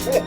What's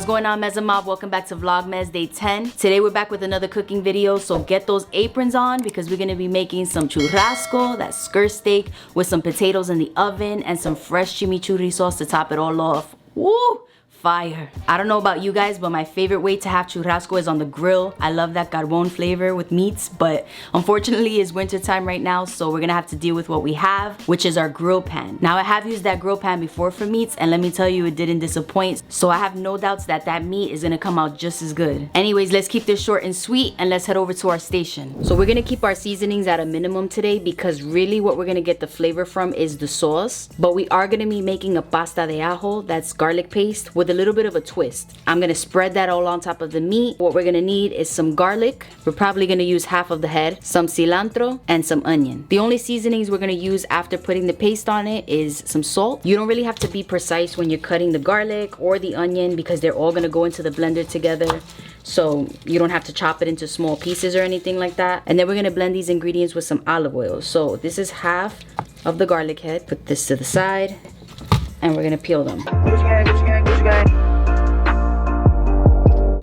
going on, Meza Mob? Welcome back to Vlogmas Day 10. Today we're back with another cooking video, so get those aprons on because we're gonna be making some churrasco, that skirt steak, with some potatoes in the oven and some fresh chimichurri sauce to top it all off. Woo! Fire. I don't know about you guys, but my favorite way to have churrasco is on the grill. I love that carbon flavor with meats, but unfortunately it's winter time right now, so we're gonna have to deal with what we have, which is our grill pan. Now I have used that grill pan before for meats, and let me tell you, it didn't disappoint, so I have no doubts that that meat is gonna come out just as good. Anyways, let's keep this short and sweet, and let's head over to our station. So we're gonna keep our seasonings at a minimum today because really what we're gonna get the flavor from is the sauce, but we are gonna be making a pasta de ajo, that's garlic paste, with a little bit of a twist. I'm gonna spread that all on top of the meat. What we're gonna need is some garlic. We're probably gonna use half of the head, some cilantro, and some onion. The only seasonings we're gonna use after putting the paste on it is some salt. You don't really have to be precise when you're cutting the garlic or the onion because they're all gonna go into the blender together. So you don't have to chop it into small pieces or anything like that. And then we're gonna blend these ingredients with some olive oil. So this is half of the garlic head. Put this to the side and we're gonna peel them.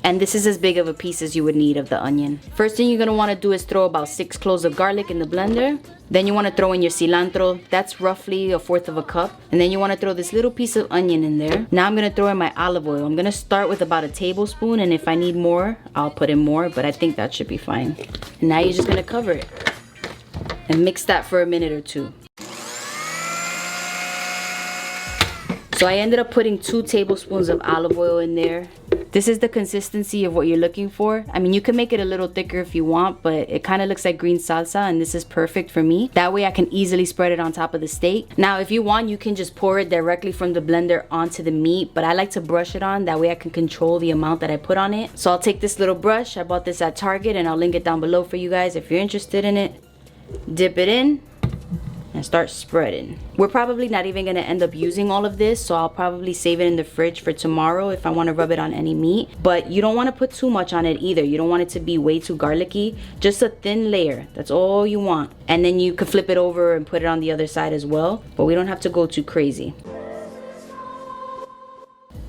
And this is as big of a piece as you would need of the onion. First thing you're gonna wanna do is throw about 6 cloves of garlic in the blender. Then you wanna throw in your cilantro. That's roughly 1/4 of a cup. And then you wanna throw this little piece of onion in there. Now I'm gonna throw in my olive oil. I'm gonna start with about 1 tablespoon, and if I need more, I'll put in more, but I think that should be fine. And now you're just gonna cover it and mix that for a minute or two. So I ended up putting 2 tablespoons of olive oil in there. This is the consistency of what you're looking for. I mean, you can make it a little thicker if you want, but it kind of looks like green salsa, and this is perfect for me. That way I can easily spread it on top of the steak. Now, if you want, you can just pour it directly from the blender onto the meat, but I like to brush it on. That way I can control the amount that I put on it. So I'll take this little brush. I bought this at Target, and I'll link it down below for you guys if you're interested in it. Dip it in and start spreading. We're probably not even gonna end up using all of this, so I'll probably save it in the fridge for tomorrow if I want to rub it on any meat. But you don't want to put too much on it either. You don't want it to be way too garlicky. Just a thin layer, that's all you want. And then you could flip it over and put it on the other side as well, but we don't have to go too crazy.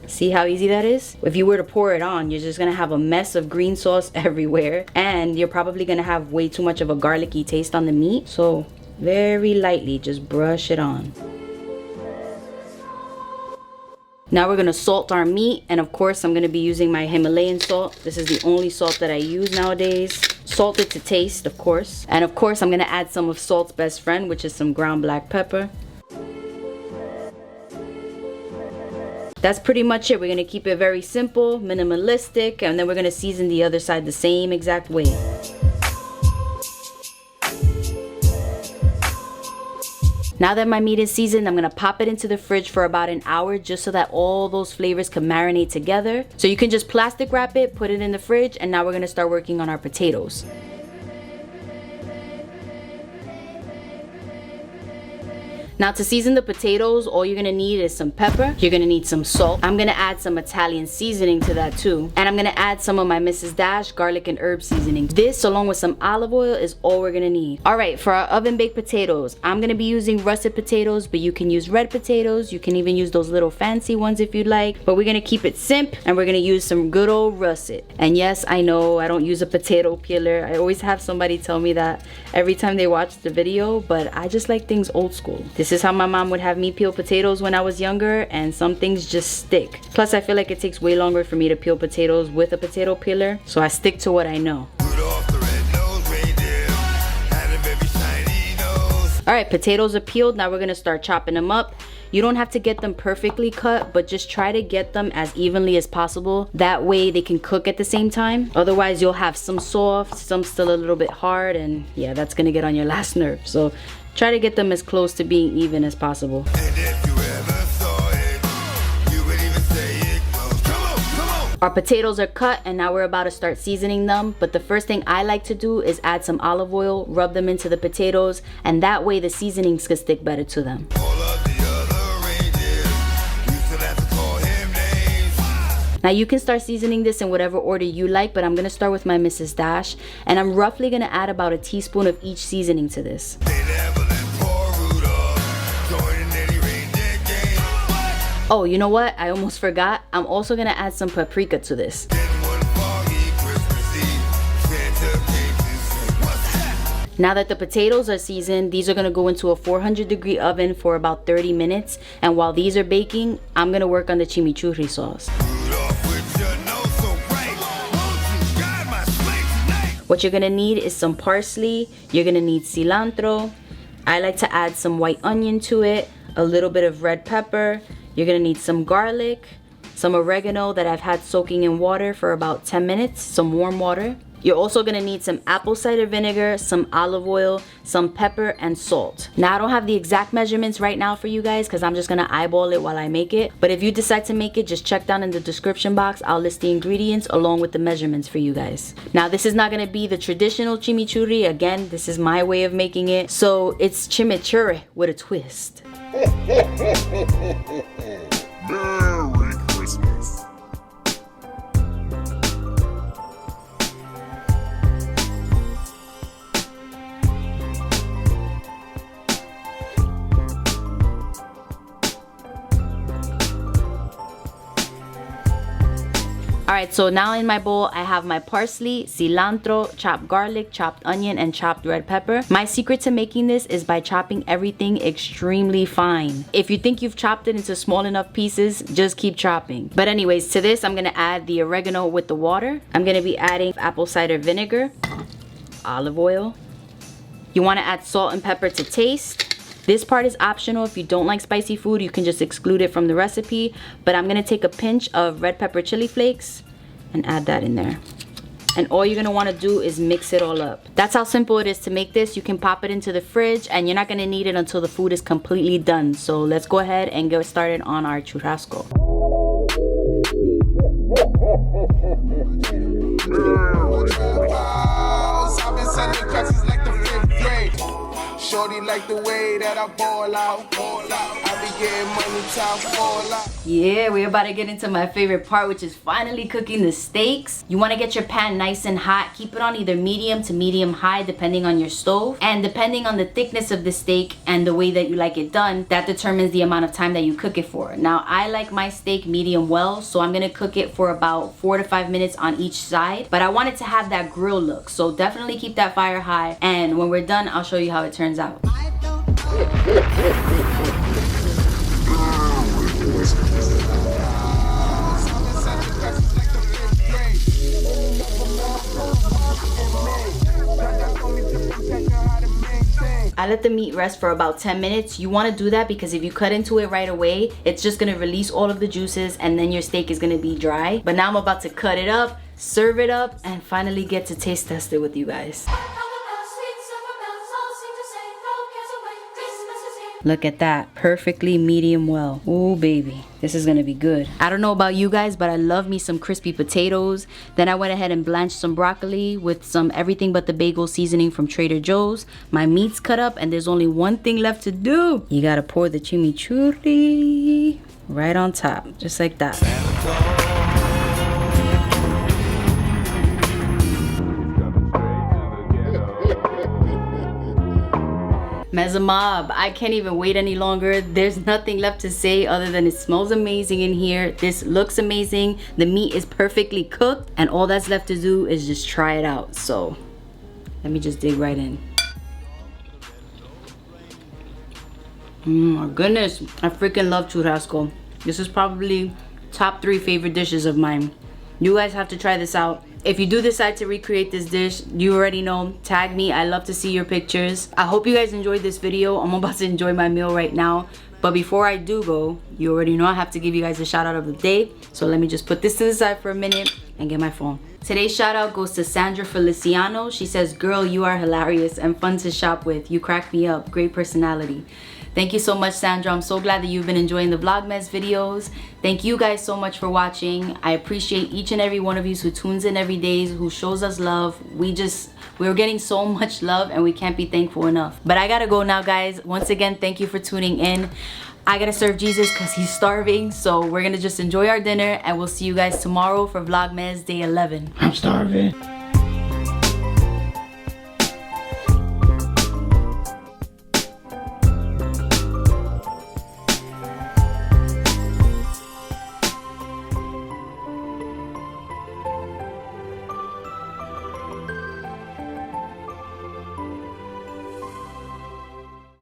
See how easy that is? If you were to pour it on, you're just gonna have a mess of green sauce everywhere, and you're probably gonna have way too much of a garlicky taste on the meat. So very lightly, just brush it on. Now we're gonna salt our meat, and of course I'm gonna be using my Himalayan salt. This is the only salt that I use nowadays. Salt it to taste, of course. And of course I'm gonna add some of salt's best friend, which is some ground black pepper. That's pretty much it. We're gonna keep it very simple, minimalistic, and then we're gonna season the other side the same exact way. Now that my meat is seasoned, I'm gonna pop it into the fridge for about an hour just so that all those flavors can marinate together. So you can just plastic wrap it, put it in the fridge, and now we're gonna start working on our potatoes. Now to season the potatoes, all you're gonna need is some pepper. You're gonna need some salt. I'm gonna add some Italian seasoning to that too. And I'm gonna add some of my Mrs. Dash garlic and herb seasoning. This, along with some olive oil, is all we're gonna need. All right, for our oven baked potatoes, I'm gonna be using russet potatoes, but you can use red potatoes. You can even use those little fancy ones if you'd like. But we're gonna keep it simple, and we're gonna use some good old russet. And yes, I know I don't use a potato peeler. I always have somebody tell me that every time they watch the video, but I just like things old school. This is how my mom would have me peel potatoes when I was younger, and some things just stick. Plus, I feel like it takes way longer for me to peel potatoes with a potato peeler, so I stick to what I know. Alright, potatoes are peeled. Now we're gonna start chopping them up. You don't have to get them perfectly cut, but just try to get them as evenly as possible. That way they can cook at the same time. Otherwise, you'll have some soft, some still a little bit hard, and yeah, that's gonna get on your last nerve. So try to get them as close to being even as possible. Our potatoes are cut, and now we're about to start seasoning them. But the first thing I like to do is add some olive oil, rub them into the potatoes, and that way the seasonings can stick better to them. Now you can start seasoning this in whatever order you like, but I'm gonna start with my Mrs. Dash, and I'm roughly gonna add about a teaspoon of each seasoning to this. Oh, you know what? I almost forgot. I'm also gonna add some paprika to this. Now that the potatoes are seasoned, these are gonna go into a 400-degree oven for about 30 minutes. And while these are baking, I'm gonna work on the chimichurri sauce. What you're gonna need is some parsley. You're gonna need cilantro. I like to add some white onion to it, a little bit of red pepper. You're gonna need some garlic, some oregano that I've had soaking in water for about 10 minutes, some warm water. You're also gonna need some apple cider vinegar, some olive oil, some pepper, and salt. Now I don't have the exact measurements right now for you guys because I'm just gonna eyeball it while I make it. But if you decide to make it, just check down in the description box. I'll list the ingredients along with the measurements for you guys. Now this is not gonna be the traditional chimichurri. Again, this is my way of making it. So it's chimichurri with a twist. Merry Christmas. Alright, so now in my bowl, I have my parsley, cilantro, chopped garlic, chopped onion, and chopped red pepper. My secret to making this is by chopping everything extremely fine. If you think you've chopped it into small enough pieces, just keep chopping. But anyways, to this, I'm gonna add the oregano with the water. I'm gonna be adding apple cider vinegar, olive oil. You wanna add salt and pepper to taste. This part is optional. If you don't like spicy food, you can just exclude it from the recipe. But I'm gonna take a pinch of red pepper chili flakes and add that in there. And all you're gonna wanna do is mix it all up. That's how simple it is to make this. You can pop it into the fridge and you're not gonna need it until the food is completely done. So let's go ahead and get started on our churrasco. Shorty like the way that I ball out. I be getting money time fall out. Yeah, we're about to get into my favorite part, which is finally cooking the steaks. You want to get your pan nice and hot. Keep it on either medium to medium high depending on your stove. And depending on the thickness of the steak and the way that you like it done, that determines the amount of time that you cook it for. Now, I like my steak medium well, so I'm going to cook it for about 4 to 5 minutes on each side. But I want it to have that grill look, so definitely keep that fire high. And when we're done, I'll show you how it turns out. I let the meat rest for about 10 minutes. You want to do that because if you cut into it right away, it's just going to release all of the juices and then your steak is going to be dry. But now I'm about to cut it up, serve it up, and finally get to taste test it with you guys. Look at that, perfectly medium well. Ooh, baby, this is gonna be good. I don't know about you guys, but I love me some crispy potatoes. Then I went ahead and blanched some broccoli with some everything but the bagel seasoning from Trader Joe's. My meat's cut up and there's only one thing left to do. You gotta pour the chimichurri right on top, just like that. Meza Mob, I can't even wait any longer. There's nothing left to say other than it smells amazing in here. This looks amazing. The meat is perfectly cooked and all that's left to do is just try it out. So let me just dig right in. My goodness, I freaking love churrasco. This is probably top 3 favorite dishes of mine. You guys have to try this out. If you do decide to recreate this dish, you already know, tag me. I love to see your pictures. I hope you guys enjoyed this video. I'm about to enjoy my meal right now. But before I do go, you already know I have to give you guys a shout out of the day. So let me just put this to the side for a minute and get my phone. Today's shout out goes to Sandra Feliciano. She says, "Girl, you are hilarious and fun to shop with. You crack me up. Great personality." Thank you so much, Sandra. I'm so glad that you've been enjoying the Vlogmas videos. Thank you guys so much for watching. I appreciate each and every one of you who tunes in every day, who shows us love. We're getting so much love and we can't be thankful enough. But I gotta go now, guys. Once again, thank you for tuning in. I gotta serve Jesus because he's starving. So we're gonna just enjoy our dinner and we'll see you guys tomorrow for Vlogmas Day 11. I'm starving.